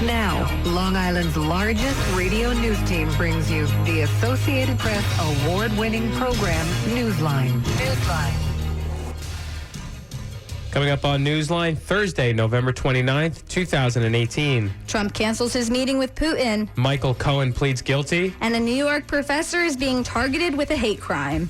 Now, Long Island's largest radio news team brings you the Associated Press award-winning program, Newsline. Coming up on Newsline, Thursday, November 29th, 2018. Trump cancels his meeting with Putin. Michael Cohen pleads guilty. And a New York professor is being targeted with a hate crime.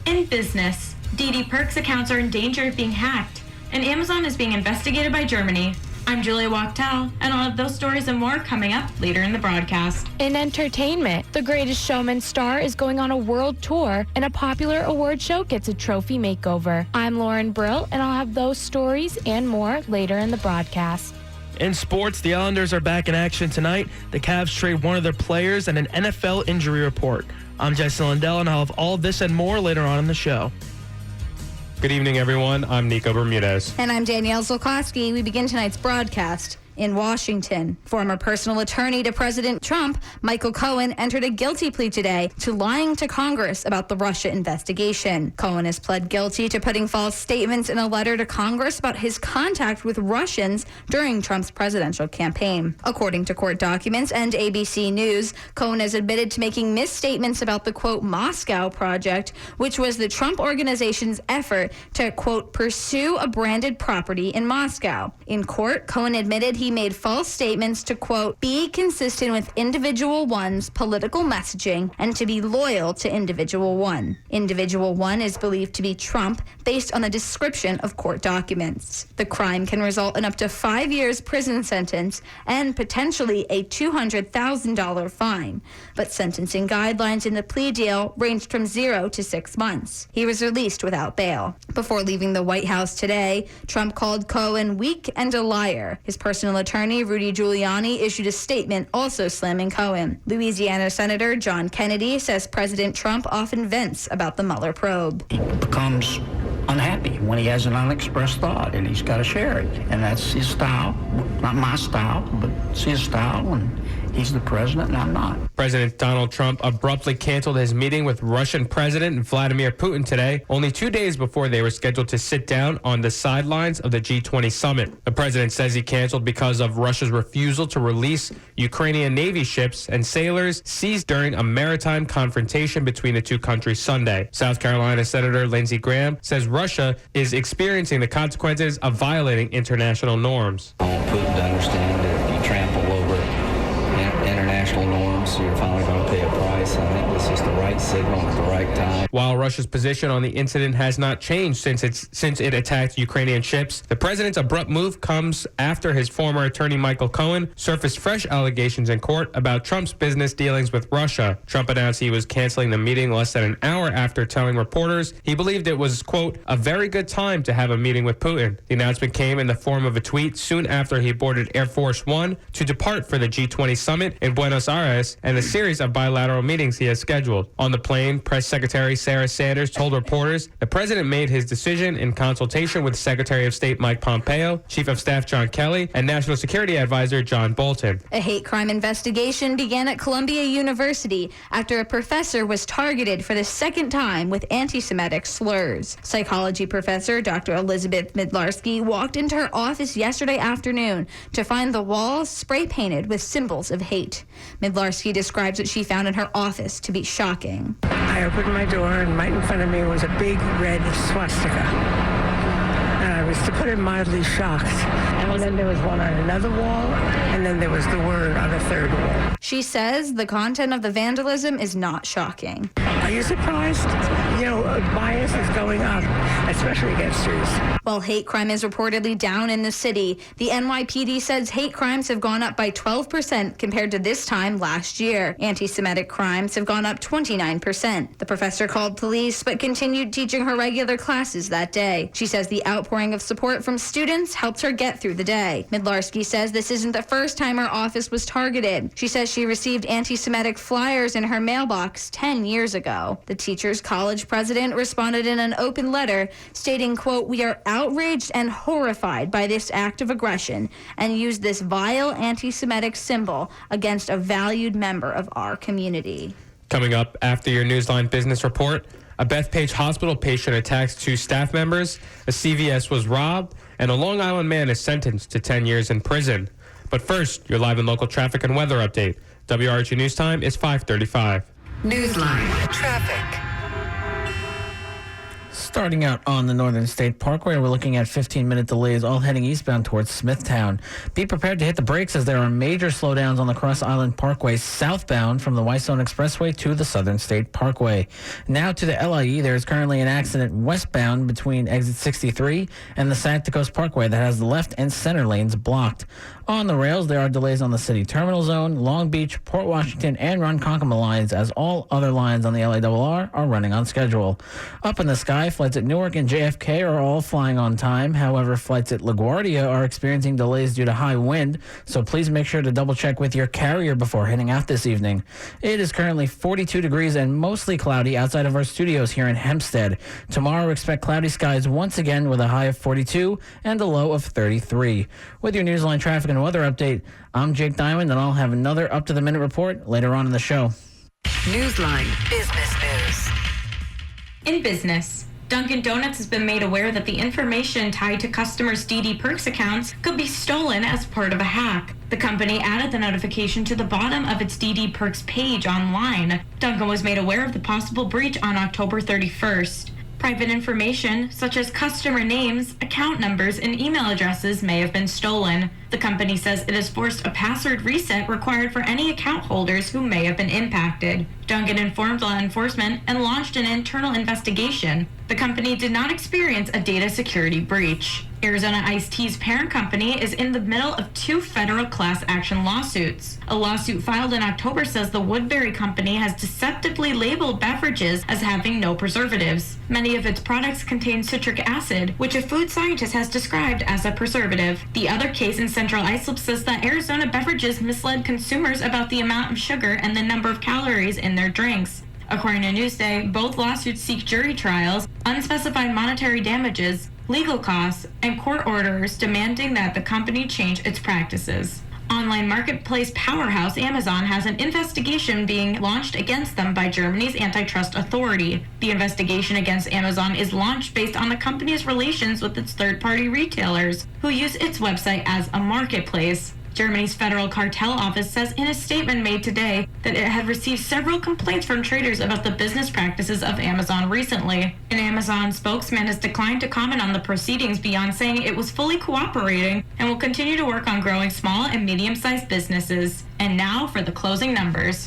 In business, DD Perks accounts are in danger of being hacked, and Amazon is being investigated by Germany. I'm Julia Wachtel, and I'll have those stories and more coming up later in the broadcast. In entertainment, The Greatest Showman star is going on a world tour, and a popular award show gets a trophy makeover. I'm Lauren Brill, and I'll have those stories and more later in the broadcast. In sports, the Islanders are back in action tonight. The Cavs trade one of their players and an NFL injury report. I'm Jesse Lindell, and I'll have all this and more later on in the show. Good evening, everyone. I'm Nico Bermudez. And I'm Danielle Zolkowski. We begin tonight's broadcast in Washington. Former personal attorney to President Trump, Michael Cohen, entered a guilty plea today to lying to Congress about the Russia investigation. Cohen has pled guilty to putting false statements in a letter to Congress about his contact with Russians during Trump's presidential campaign. According to court documents and ABC News, Cohen has admitted to making misstatements about the, quote, Moscow Project, which was the Trump organization's effort to, quote, pursue a branded property in Moscow. In court, Cohen admitted he made false statements to, quote, be consistent with Individual One's political messaging and to be loyal to Individual One. Individual One is believed to be Trump based on the description of court documents. The crime can result in up to 5 years prison sentence and potentially a $200,000 fine. But sentencing guidelines in the plea deal ranged from 0 to 6 months. He was released without bail. Before leaving the White House today, Trump called Cohen weak and a liar. His personal attorney, Rudy Giuliani, issued a statement also slamming Cohen. Louisiana Senator John Kennedy says President Trump often vents about the Mueller probe. He becomes unhappy when he has an unexpressed thought, and he's got to share it. And that's his style. Not my style, but it's his style, and he's the president, and I'm not. President Donald Trump abruptly canceled his meeting with Russian President Vladimir Putin today, only 2 days before they were scheduled to sit down on the sidelines of the G20 summit. The president says he canceled because of Russia's refusal to release Ukrainian Navy ships and sailors seized during a maritime confrontation between the two countries Sunday. South Carolina Senator Lindsey Graham says Russia is experiencing the consequences of violating international norms. I want Putin to understand that if you trample over international norms, you're finally going to pay a price. I think this is the right signal at the right time. While Russia's position on the incident has not changed since it attacked Ukrainian ships, the president's abrupt move comes after his former attorney Michael Cohen surfaced fresh allegations in court about Trump's business dealings with Russia. Trump announced he was canceling the meeting less than an hour after telling reporters he believed it was, quote, a very good time to have a meeting with Putin. The announcement came in the form of a tweet soon after he boarded Air Force One to depart for the G20 summit in Buenos Aires and a series of bilateral meetings he has scheduled. On the plane, Press Secretary Sarah Sanders told reporters the president made his decision in consultation with Secretary of State Mike Pompeo, Chief of Staff John Kelly, and National Security Advisor John Bolton. A hate crime investigation began at Columbia University after a professor was targeted for the second time with anti-Semitic slurs. Psychology professor Dr. Elizabeth Midlarsky walked into her office yesterday afternoon to find the walls spray painted with symbols of hate. Midlarsky describes what she found in her office to be shocking. I opened my door, and right in front of me was a big red swastika. And I was, to put it mildly, shocked. And then there was one on another wall, and then there was the word on a third wall. She says the content of the vandalism is not shocking. Are you surprised? You know, bias is going up, especially against Jews. While hate crime is reportedly down in the city, the NYPD says hate crimes have gone up by 12% compared to this time last year. Anti-Semitic crimes have gone up 29%. The professor called police but continued teaching her regular classes that day. She says the outpouring of support from students helped her get through the day. Midlarsky says this isn't the first time her office was targeted. She says she received anti-Semitic flyers in her mailbox 10 years ago. The Teachers College president responded in an open letter stating, quote, we are outraged and horrified by this act of aggression and use this vile anti-Semitic symbol against a valued member of our community. Coming up after your Newsline business report, a Bethpage Hospital patient attacks 2 staff members, a CVS was robbed, and a Long Island man is sentenced to 10 years in prison. But first, your live and local traffic and weather update. WRHU News Time is 5:35. Newsline traffic. Starting out on the Northern State Parkway, we're looking at 15-minute delays all heading eastbound towards Smithtown. Be prepared to hit the brakes as there are major slowdowns on the Cross Island Parkway southbound from the Whitestone Expressway to the Southern State Parkway. Now to the LIE, there is currently an accident westbound between exit 63 and the Sancta Coast Parkway that has the left and center lanes blocked. On the rails, there are delays on the City Terminal Zone, Long Beach, Port Washington, and Ronkonkoma lines as all other lines on the LIRR are running on schedule. Up in the sky, flights at Newark and JFK are all flying on time. However, flights at LaGuardia are experiencing delays due to high wind, so please make sure to double check with your carrier before heading out this evening. It is currently 42 degrees and mostly cloudy outside of our studios here in Hempstead. Tomorrow, expect cloudy skies once again with a high of 42 and a low of 33. With your Newsline traffic and weather update, I'm Jake Diamond, and I'll have another up-to-the-minute report later on in the show. Newsline business news. In business, Dunkin' Donuts has been made aware that the information tied to customers' DD Perks accounts could be stolen as part of a hack. The company added the notification to the bottom of its DD Perks page online. Dunkin' was made aware of the possible breach on October 31st. Private information, such as customer names, account numbers, and email addresses may have been stolen. The company says it has forced a password reset required for any account holders who may have been impacted. Dunkin' informed law enforcement and launched an internal investigation. The company did not experience a data security breach. Arizona Iced Tea's parent company is in the middle of 2 federal class action lawsuits. A lawsuit filed in October says the Woodbury company has deceptively labeled beverages as having no preservatives. Many of its products contain citric acid, which a food scientist has described as a preservative. The other case in Central Islip says that Arizona Beverages misled consumers about the amount of sugar and the number of calories in their drinks. According to Newsday, both lawsuits seek jury trials, unspecified monetary damages, legal costs, and court orders demanding that the company change its practices. Online marketplace powerhouse Amazon has an investigation being launched against them by Germany's antitrust authority. The investigation against Amazon is launched based on the company's relations with its third-party retailers, who use its website as a marketplace. Germany's Federal Cartel Office says in a statement made today that it had received several complaints from traders about the business practices of Amazon recently. An Amazon spokesman has declined to comment on the proceedings beyond saying it was fully cooperating and will continue to work on growing small and medium-sized businesses. And now for the closing numbers.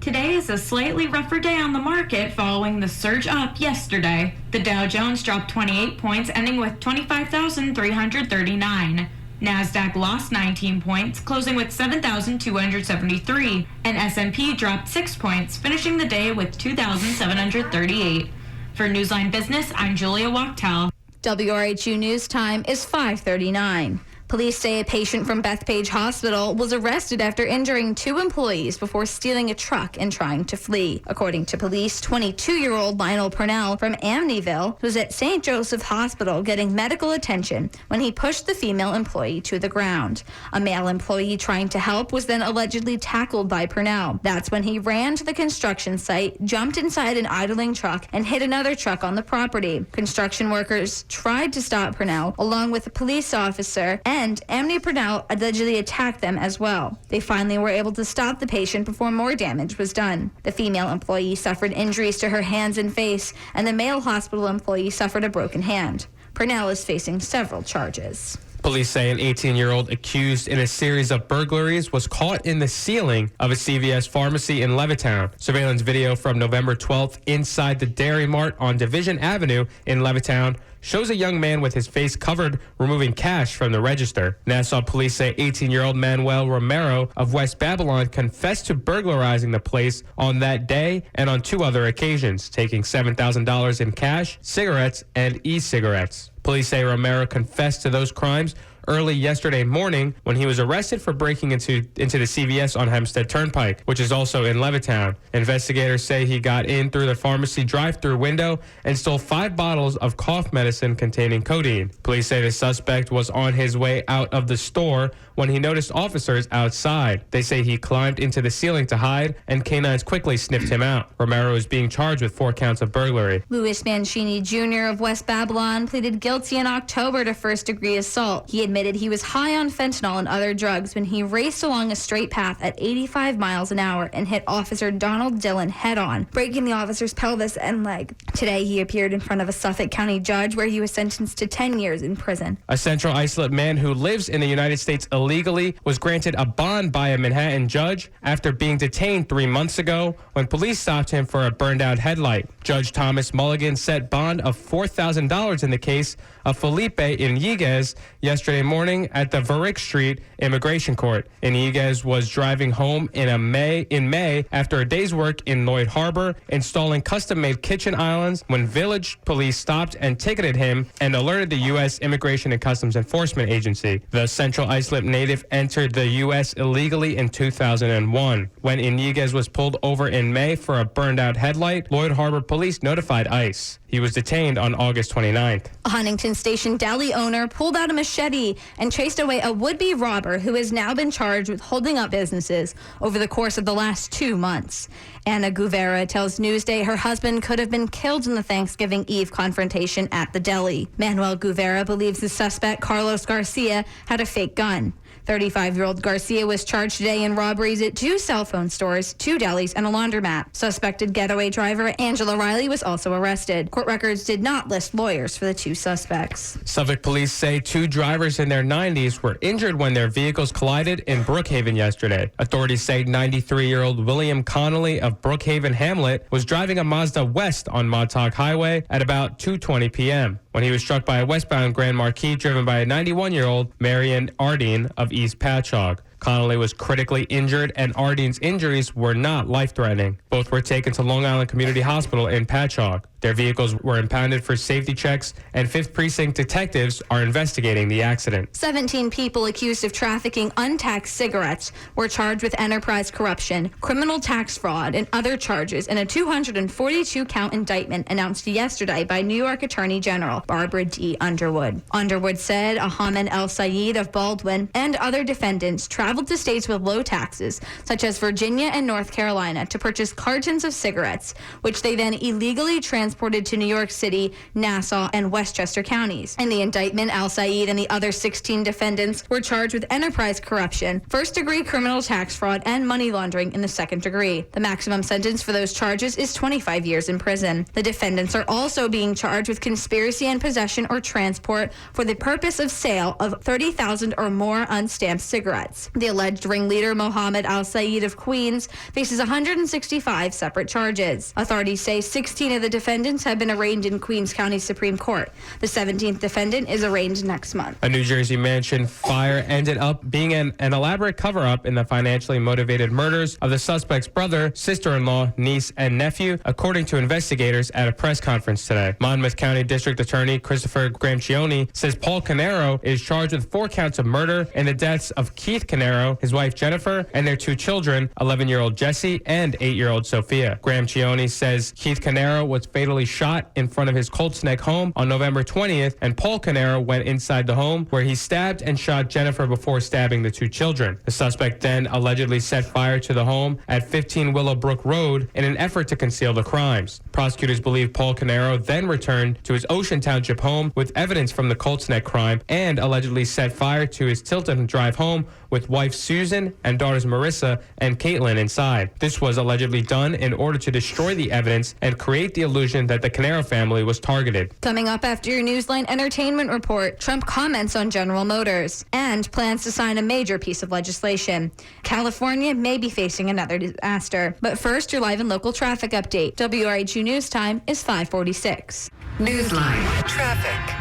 Today is a slightly rougher day on the market following the surge up yesterday. The Dow Jones dropped 28 points, ending with 25,339. NASDAQ lost 19 points, closing with 7,273, and S&P dropped 6 points, finishing the day with 2,738. For Newsline Business, I'm Julia Wachtel. WRHU News Time is 5:39. Police say a patient from Bethpage Hospital was arrested after injuring 2 employees before stealing a truck and trying to flee. According to police, 22-year-old Lionel Purnell from Amityville was at St. Joseph Hospital getting medical attention when he pushed the female employee to the ground. A male employee trying to help was then allegedly tackled by Purnell. That's when he ran to the construction site, jumped inside an idling truck, and hit another truck on the property. Construction workers tried to stop Purnell along with a police officer, and Amity Purnell allegedly attacked them as well. They finally were able to stop the patient before more damage was done. The female employee suffered injuries to her hands and face, and the male hospital employee suffered a broken hand. Purnell is facing several charges. Police say an 18-year-old accused in a series of burglaries was caught in the ceiling of a CVS pharmacy in Levittown. Surveillance video from November 12th inside the Dairy Mart on Division Avenue in Levittown shows a young man with his face covered removing cash from the register. Nassau police say 18-year-old Manuel Romero of West Babylon confessed to burglarizing the place on that day and on 2 other occasions, taking $7,000 in cash, cigarettes, and e-cigarettes. Police say Romero confessed to those crimes early yesterday morning when he was arrested for breaking into the CVS on Hempstead Turnpike, which is also in Levittown. Investigators say he got in through the pharmacy drive-through window and stole 5 bottles of cough medicine containing codeine. Police say the suspect was on his way out of the store when he noticed officers outside. They say he climbed into the ceiling to hide, and canines quickly sniffed him out. Romero is being charged with 4 counts of burglary. Louis Mancini Jr. of West Babylon pleaded guilty in October to first-degree assault. He admitted he was high on fentanyl and other drugs when he raced along a straight path at 85 miles an hour and hit Officer Donald Dillon head-on, breaking the officer's pelvis and leg. Today, he appeared in front of a Suffolk County judge where he was sentenced to 10 years in prison. A Central Islip man who lives in the United States illegally was granted a bond by a Manhattan judge after being detained 3 months ago when police stopped him for a burned-out headlight. Judge Thomas Mulligan set bond of $4,000 in the case of Felipe Iniguez yesterday morning at the Varick Street Immigration Court. Iniguez was driving home in May after a day's work in Lloyd Harbor, installing custom-made kitchen islands when village police stopped and ticketed him and alerted the U.S. Immigration and Customs Enforcement Agency. The Central Islip native entered the U.S. illegally in 2001. When Iniguez was pulled over in May for a burned-out headlight, Lloyd Harbor police notified ICE. He was detained on August 29th. A Huntington Station deli owner pulled out a machete and chased away a would-be robber who has now been charged with holding up businesses over the course of the last 2 months. Anna Guevara tells Newsday her husband could have been killed in the Thanksgiving Eve confrontation at the deli. Manuel Guevara believes the suspect, Carlos Garcia, had a fake gun. 35-year-old Garcia was charged today in robberies at 2 cell phone stores, 2 delis, and a laundromat. Suspected getaway driver Angela Riley was also arrested. Court records did not list lawyers for the 2 suspects. Suffolk police say 2 drivers in their 90s were injured when their vehicles collided in Brookhaven yesterday. Authorities say 93-year-old William Connolly of Brookhaven Hamlet was driving a Mazda West on Montauk Highway at about 2:20 p.m. when he was struck by a westbound Grand Marquis driven by a 91-year-old Marion Ardeen of East Patchogue. Connolly was critically injured, and Ardene's injuries were not life-threatening. Both were taken to Long Island Community Hospital in Patchogue. Their vehicles were impounded for safety checks, and 5th Precinct detectives are investigating the accident. 17 people accused of trafficking untaxed cigarettes were charged with enterprise corruption, criminal tax fraud, and other charges in a 242-count indictment announced yesterday by New York Attorney General Barbara D. Underwood. Underwood said Ahmed El Sayed of Baldwin and other defendants traveled to states with low taxes, such as Virginia and North Carolina, to purchase cartons of cigarettes, which they then illegally transported to New York City, Nassau, and Westchester counties. In the indictment, Al Sayed and the other 16 defendants were charged with enterprise corruption, first-degree criminal tax fraud, and money laundering in the second degree. The maximum sentence for those charges is 25 years in prison. The defendants are also being charged with conspiracy and possession or transport for the purpose of sale of 30,000 or more unstamped cigarettes. The alleged ringleader, Mohammed Al Sayed of Queens, faces 165 separate charges. Authorities say 16 of the defendants have been arraigned in Queens County Supreme Court. The 17th defendant is arraigned next month. A New Jersey mansion fire ended up being an elaborate cover-up in the financially motivated murders of the suspect's brother, sister-in-law, niece, and nephew, according to investigators at a press conference today. Monmouth County District Attorney Christopher Gramcioni says Paul Canero is charged with 4 counts of murder in the deaths of Keith Canero, his wife Jennifer, and their 2 children, 11-year-old Jesse and 8-year-old Sophia. Gramcioni says Keith Canero was fatally shot in front of his Colts Neck home on November 20th, and Paul Canero went inside the home where he stabbed and shot Jennifer before stabbing the 2 children. The suspect then allegedly set fire to the home at 15 Willowbrook Road in an effort to conceal the crimes. Prosecutors believe Paul Canero then returned to his Ocean Township home with evidence from the Colts Neck crime and allegedly set fire to his Tilton Drive home with wife Susan and daughters Marissa and Caitlin inside. This was allegedly done in order to destroy the evidence and create the illusion that the Canero family was targeted. Coming up after your Newsline entertainment report, Trump comments on General Motors and plans to sign a major piece of legislation. California may be facing another disaster. But first, your live and local traffic update. WRHU News Time is 5:46. Newsline traffic.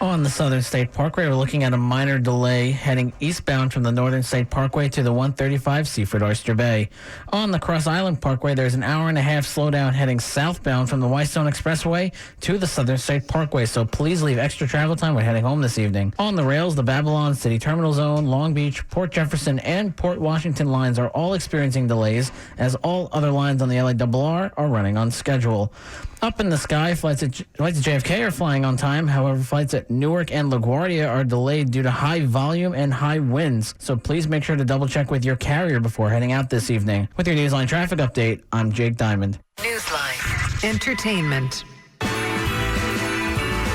On the Southern State Parkway, we're looking at a minor delay heading eastbound from the Northern State Parkway to the 135 Seaford Oyster Bay. On the Cross Island Parkway, there's an hour-and-a-half slowdown heading southbound from the Whitestone Expressway to the Southern State Parkway, so please leave extra travel time when heading home this evening. On the rails, the Babylon City Terminal Zone, Long Beach, Port Jefferson, and Port Washington lines are all experiencing delays, as all other lines on the LARR are running on schedule. Up in the sky, flights at JFK are flying on time. However, flights at Newark and LaGuardia are delayed due to high volume and high winds. So please make sure to double check with your carrier before heading out this evening. With your Newsline traffic update, I'm Jake Diamond. Newsline entertainment.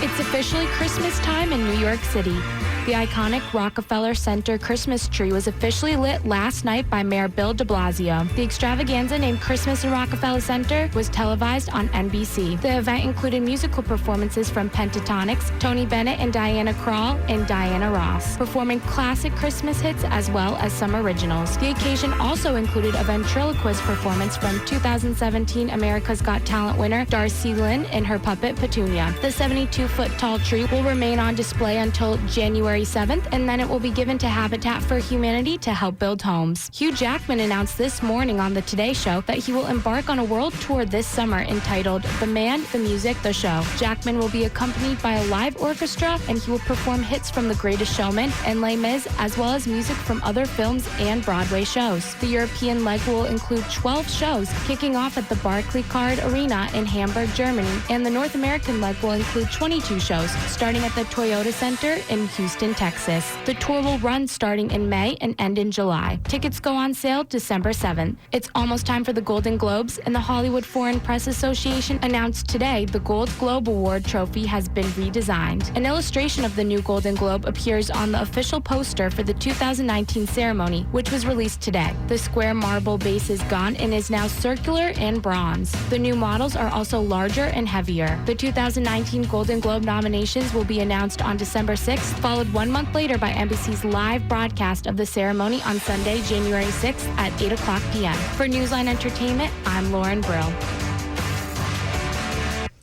It's officially Christmas time in New York City. The iconic Rockefeller Center Christmas tree was officially lit last night by Mayor Bill de Blasio. The extravaganza named Christmas in Rockefeller Center was televised on NBC. The event included musical performances from Pentatonics, Tony Bennett and Diana Krall, and Diana Ross, performing classic Christmas hits as well as some originals. The occasion also included a ventriloquist performance from 2017 America's Got Talent winner Darcy Lynn and her puppet Petunia. The 72-foot-tall tree will remain on display until January 7th, and then it will be given to Habitat for Humanity to help build homes. Hugh Jackman announced this morning on The Today Show that he will embark on a world tour this summer entitled The Man, the Music, the Show. Jackman will be accompanied by a live orchestra, and he will perform hits from The Greatest Showman and Les Mis, as well as music from other films and Broadway shows. The European leg will include 12 shows, kicking off at the Barclaycard Arena in Hamburg, Germany, and the North American leg will include 22 shows, starting at the Toyota Center in Houston, Texas. The tour will run starting in May and end in July. Tickets go on sale December 7th. It's almost time for the Golden Globes, and the Hollywood Foreign Press Association announced today the Gold Globe Award trophy has been redesigned. An illustration of the new Golden Globe appears on the official poster for the 2019 ceremony, which was released today. The square marble base is gone and is now circular and bronze. The new models are also larger and heavier. The 2019 Golden Globe nominations will be announced on December 6th, followed 1 month later by NBC's live broadcast of the ceremony on Sunday, January 6th at 8 o'clock p.m. For Newsline Entertainment, I'm Lauren Brill.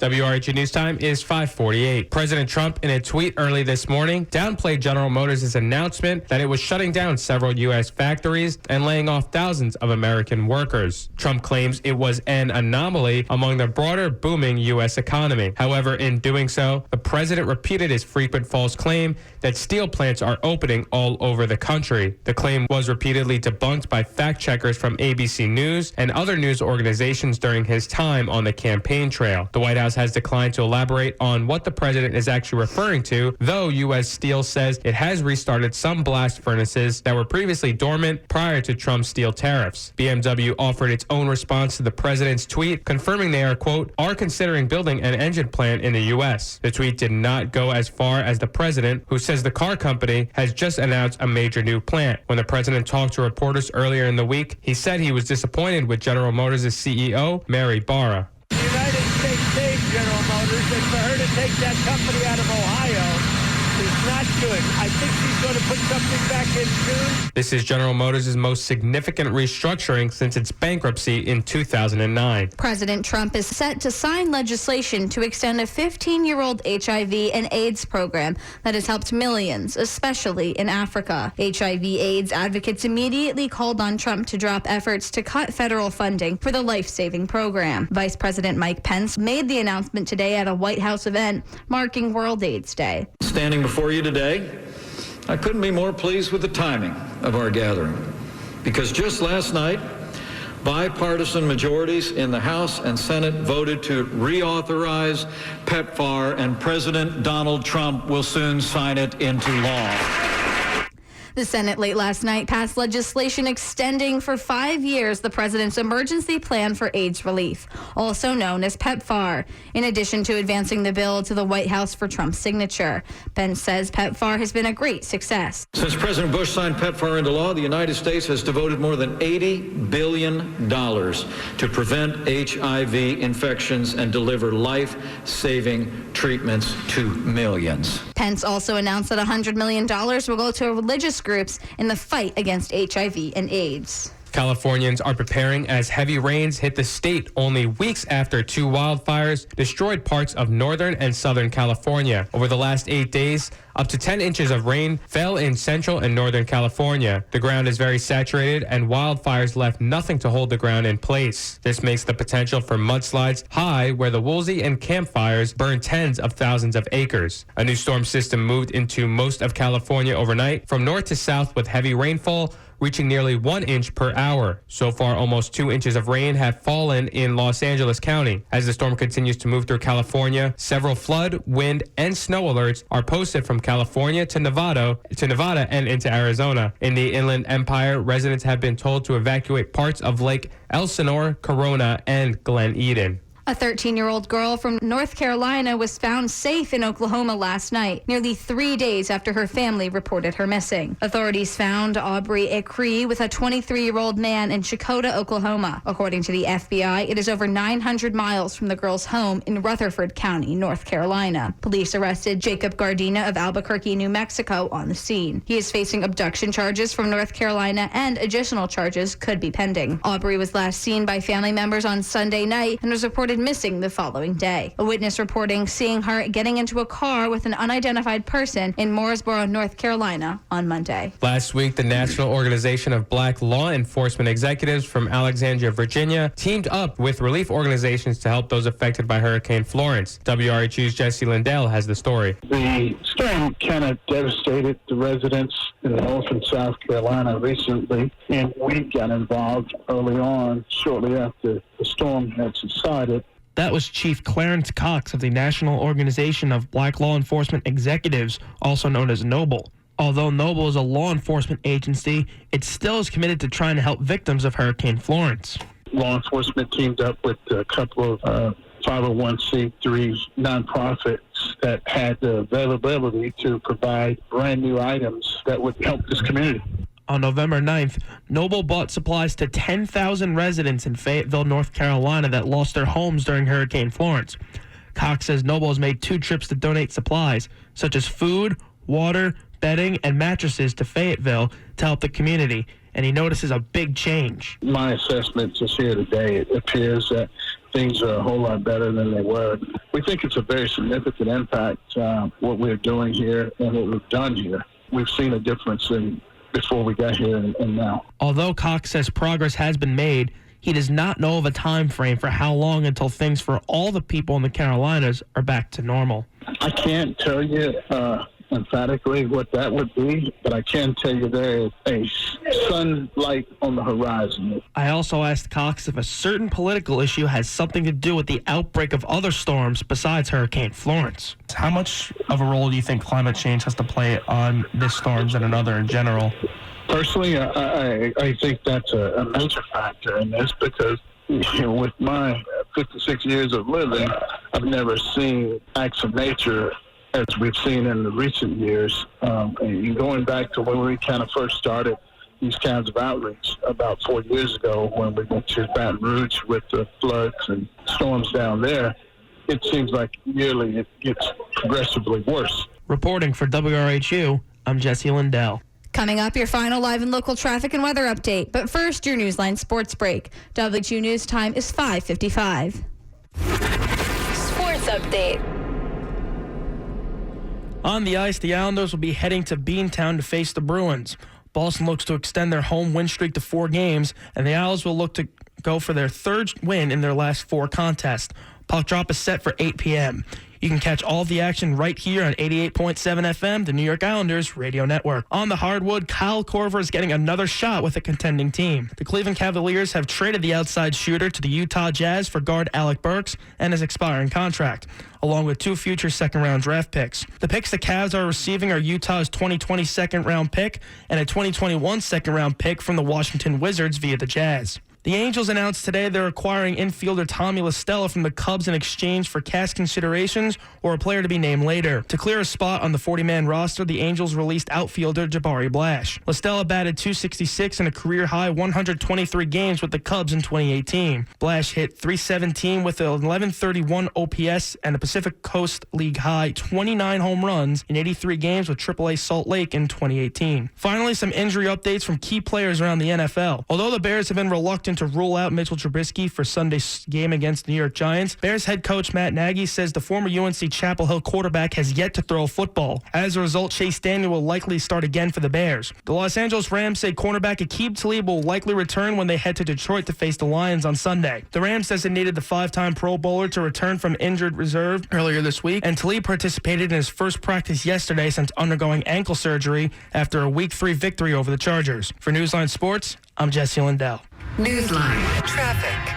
WRHU News Time is 5:48. President Trump, in a tweet early this morning, downplayed General Motors' announcement that it was shutting down several U.S. factories and laying off thousands of American workers. Trump claims it was an anomaly among the broader booming U.S. economy. However, in doing so, the president repeated his frequent false claim that steel plants are opening all over the country. The claim was repeatedly debunked by fact checkers from ABC News and other news organizations during his time on the campaign trail. The White House has declined to elaborate on what the president is actually referring to, though U.S. Steel says it has restarted some blast furnaces that were previously dormant prior to Trump's steel tariffs. BMW offered its own response to the president's tweet, confirming they are, quote, are considering building an engine plant in the U.S. The tweet did not go as far as the president, who says the car company has just announced a major new plant. When the president talked to reporters earlier in the week, he said he was disappointed with General Motors' CEO, Mary Barra. The United States saved General Motors, and for her to take that company out of Ohio is not good. I think she's going to put something back in soon. This is General Motors' most significant restructuring since its bankruptcy in 2009. President Trump is set to sign legislation to extend a 15-year-old HIV and AIDS program that has helped millions, especially in Africa. HIV/AIDS advocates immediately called on Trump to drop efforts to cut federal funding for the life-saving program. Vice President Mike Pence made the announcement today at a White House event marking World AIDS Day. Standing before you today, I couldn't be more pleased with the timing of our gathering, because just last night, bipartisan majorities in the House and Senate voted to reauthorize PEPFAR, and President Donald Trump will soon sign it into law. The Senate late last night passed legislation extending for 5 years the president's emergency plan for AIDS relief, also known as PEPFAR, in addition to advancing the bill to the White House for Trump's signature. Pence says PEPFAR has been a great success. Since President Bush signed PEPFAR into law, the United States has devoted more than $80 billion to prevent HIV infections and deliver life-saving treatments to millions. Pence also announced that $100 million will go to religious groups in the fight against HIV and AIDS. Californians are preparing as heavy rains hit the state only weeks after 2 wildfires destroyed parts of northern and southern California. Over the last 8 days, up to 10 inches of rain fell in central and northern California. The ground is very saturated, and wildfires left nothing to hold the ground in place. This makes the potential for mudslides high, where the Woolsey and Camp fires burned tens of thousands of acres. A new storm system moved into most of California overnight from north to south with heavy rainfall reaching nearly 1 inch per hour. So far, almost 2 inches of rain have fallen in Los Angeles County. As the storm continues to move through California, several flood, wind, and snow alerts are posted from California to Nevada and into Arizona. In the Inland Empire, residents have been told to evacuate parts of Lake Elsinore, Corona, and Glen Eden. A 13-year-old girl from North Carolina was found safe in Oklahoma last night, nearly 3 days after her family reported her missing. Authorities found Aubrey Ecree with a 23-year-old man in Chakota, Oklahoma. According to the FBI, it is over 900 miles from the girl's home in Rutherford County, North Carolina. Police arrested Jacob Gardina of Albuquerque, New Mexico on the scene. He is facing abduction charges from North Carolina, and additional charges could be pending. Aubrey was last seen by family members on Sunday night and was reported missing the following day. A witness reporting seeing her getting into a car with an unidentified person in Mooresboro, North Carolina on Monday. Last week, the National Organization of Black Law Enforcement Executives from Alexandria, Virginia, teamed up with relief organizations to help those affected by Hurricane Florence. WRHU's Jesse Lindell has the story. The storm kind of devastated the residents in North and South Carolina recently, and we got involved early on, shortly after the storm had subsided. That was Chief Clarence Cox of the National Organization of Black Law Enforcement Executives, also known as NOBLE. Although NOBLE is a law enforcement agency, it still is committed to trying to help victims of Hurricane Florence. Law enforcement teamed up with a couple of 501c3 nonprofits that had the availability to provide brand new items that would help this community. On November 9th, NOBLE bought supplies to 10,000 residents in Fayetteville, North Carolina that lost their homes during Hurricane Florence. Cox says NOBLE has made 2 trips to donate supplies, such as food, water, bedding, and mattresses to Fayetteville to help the community, and he notices a big change. My assessment just here today, it appears that things are a whole lot better than they were. We think it's a very significant impact, what we're doing here and what we've done here. We've seen a difference in before we got here and now. Although Cox says progress has been made, he does not know of a time frame for how long until things for all the people in the Carolinas are back to normal. I can't tell you emphatically what that would be, but I can tell you there is a sunlight on the horizon. I also asked Cox if a certain political issue has something to do with the outbreak of other storms besides Hurricane Florence. How much of a role do you think climate change has to play on this storms and another in general? Personally, I think that's a major factor in this because with my 56 years of living, I've never seen acts of nature as we've seen in the recent years. And going back to when we kind of first started these kinds of outreach about 4 years ago when we went to Baton Rouge with the floods and storms down there, it seems like yearly it gets progressively worse. Reporting for WRHU, I'm Jesse Lindell. Coming up, your final live and local traffic and weather update. But first, your Newsline sports break. WRHU News time is 5:55. Sports update. On the ice, the Islanders will be heading to Beantown to face the Bruins. Boston looks to extend their home win streak to 4 games, and the Isles will look to go for their 3rd win in their last 4 contests. Puck drop is set for 8 p.m. You can catch all of the action right here on 88.7 FM, the New York Islanders radio network. On the hardwood, Kyle Korver is getting another shot with a contending team. The Cleveland Cavaliers have traded the outside shooter to the Utah Jazz for guard Alec Burks and his expiring contract, along with 2 future second-round draft picks. The picks the Cavs are receiving are Utah's 2020 second-round pick and a 2021 second-round pick from the Washington Wizards via the Jazz. The Angels announced today they're acquiring infielder Tommy LaStella from the Cubs in exchange for cash considerations or a player to be named later. To clear a spot on the 40-man roster, the Angels released outfielder Jabari Blash. LaStella batted .266 in a career-high 123 games with the Cubs in 2018. Blash hit .317 with an 1131 OPS and a Pacific Coast League-high 29 home runs in 83 games with AAA Salt Lake in 2018. Finally, some injury updates from key players around the NFL. Although the Bears have been reluctant to rule out Mitchell Trubisky for Sunday's game against the New York Giants, Bears head coach Matt Nagy says the former UNC Chapel Hill quarterback has yet to throw a football. As a result, Chase Daniel will likely start again for the Bears. The Los Angeles Rams say cornerback Aqib Talib will likely return when they head to Detroit to face the Lions on Sunday. The Rams designated the 5-time Pro Bowler to return from injured reserve earlier this week, and Talib participated in his first practice yesterday since undergoing ankle surgery after a Week 3 victory over the Chargers. For Newsline Sports, I'm Jesse Lindell. Newsline traffic.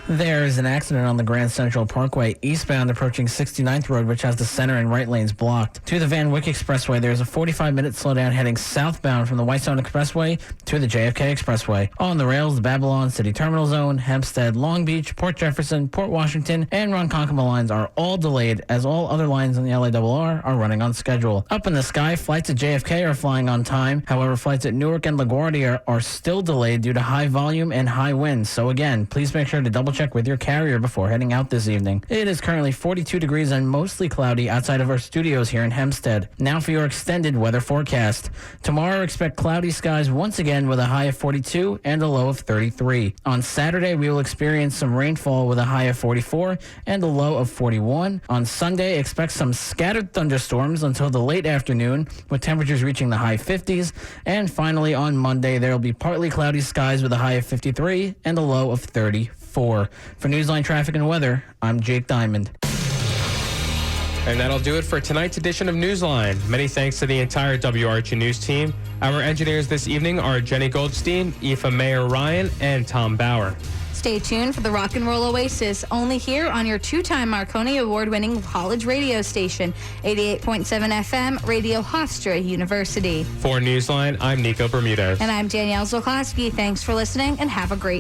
There's an accident on the Grand Central Parkway eastbound approaching 69th Road, which has the center and right lanes blocked. To the Van Wyck Expressway, there's a 45-minute slowdown heading southbound from the Whitestone Expressway to the JFK Expressway. On the rails, the Babylon City Terminal Zone, Hempstead, Long Beach, Port Jefferson, Port Washington, and Ronkonkoma lines are all delayed as all other lines on the LARR are running on schedule. Up in the sky, flights at JFK are flying on time. However, flights at Newark and LaGuardia are still delayed due to high volume and high winds. So again, please make sure to double check with your carrier before heading out this evening. It is currently 42 degrees and mostly cloudy outside of our studios here in Hempstead. Now for your extended weather forecast. Tomorrow, expect cloudy skies once again with a high of 42 and a low of 33. On Saturday, we will experience some rainfall with a high of 44 and a low of 41. On Sunday, expect some scattered thunderstorms until the late afternoon with temperatures reaching the high 50s. And finally, on Monday, there will be partly cloudy skies with a high of 53 and a low of 34. For Newsline Traffic and Weather, I'm Jake Diamond. And that'll do it for tonight's edition of Newsline. Many thanks to the entire WRHU News team. Our engineers this evening are Jenny Goldstein, Aoife Mayer-Ryan, and Tom Bauer. Stay tuned for the Rock and Roll Oasis, only here on your two-time Marconi Award-winning college radio station, 88.7 FM, Radio Hofstra University. For Newsline, I'm Nico Bermudez. And I'm Danielle Zolkowski. Thanks for listening, and have a great